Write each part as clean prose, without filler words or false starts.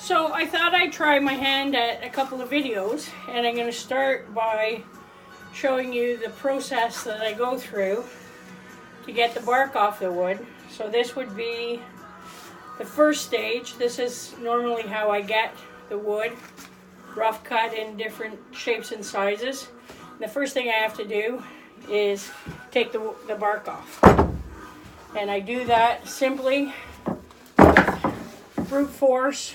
So I thought I'd try my hand at a couple of videos, and I'm going to start by showing you the process that I go through to get the bark off the wood. So this would be the first stage. This is normally how I get the wood, rough cut in different shapes and sizes. The first thing I have to do is take the bark off. And I do that simply with brute force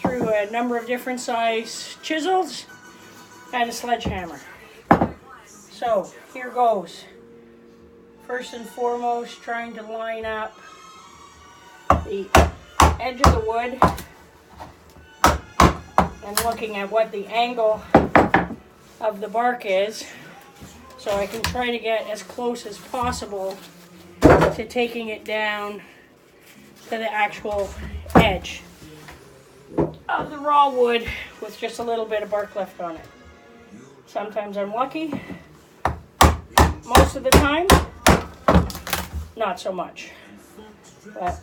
through a number of different size chisels and a sledgehammer. So here goes. First and foremost, trying to line up the edge of the wood and looking at what the angle of the bark is, so I can try to get as close as possible to taking it down to the actual edge of the raw wood with just a little bit of bark left on it. Sometimes I'm lucky, most of the time not so much, but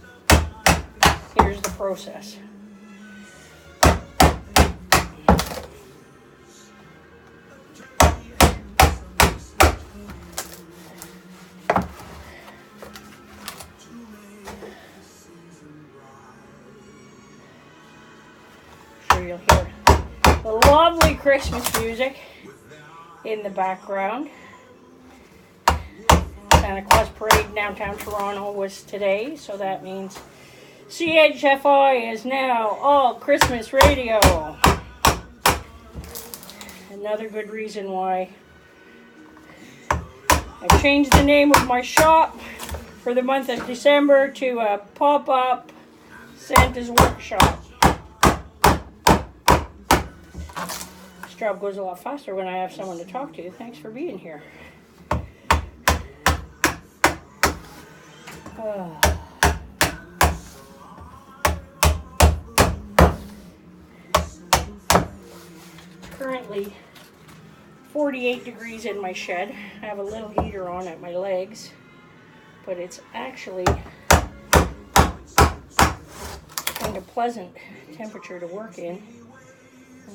here's the process. You'll hear the lovely Christmas music in the background. Santa Claus Parade in downtown Toronto was today, so that means CHFI is now all Christmas radio. Another good reason why I've changed the name of my shop for the month of December to a pop-up Santa's Workshop. This job goes a lot faster when I have someone to talk to. Thanks for being here. Currently 48 degrees in my shed. I have a little heater on at my legs, but it's actually kind of pleasant temperature to work in.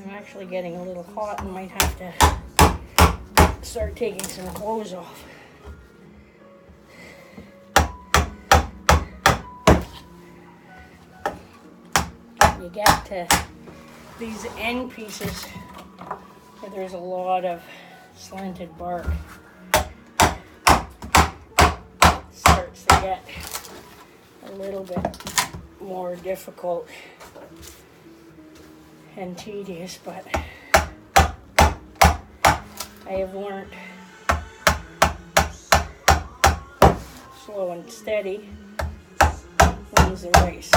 I'm actually getting a little hot and might have to start taking some clothes off. You get to these end pieces where there's a lot of slanted bark. It starts to get a little bit more difficult and tedious, but I have learned slow and steady wins the race.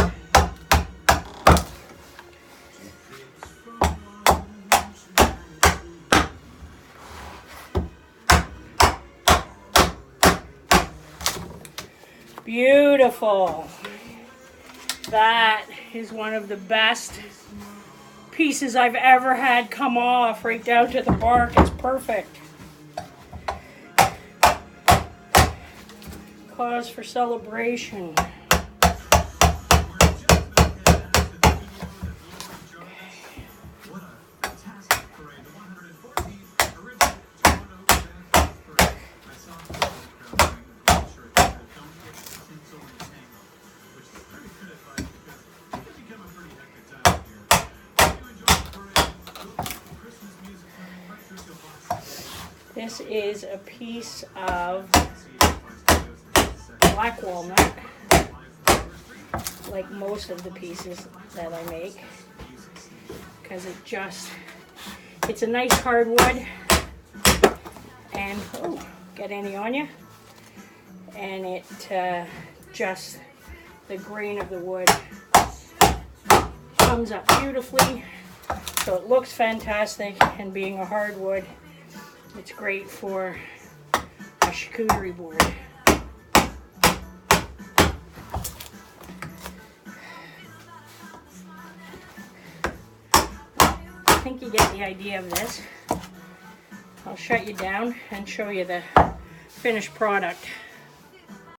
Beautiful. That is one of the best pieces I've ever had come off, right down to the bark. It's perfect. Cause for celebration. This is a piece of black walnut, like most of the pieces that I make, because it's a nice hardwood, and get any on you, and it just the grain of the wood comes up beautifully, so it looks fantastic, and being a hardwood, it's great for a charcuterie board. I think you get the idea of this. I'll shut you down and show you the finished product.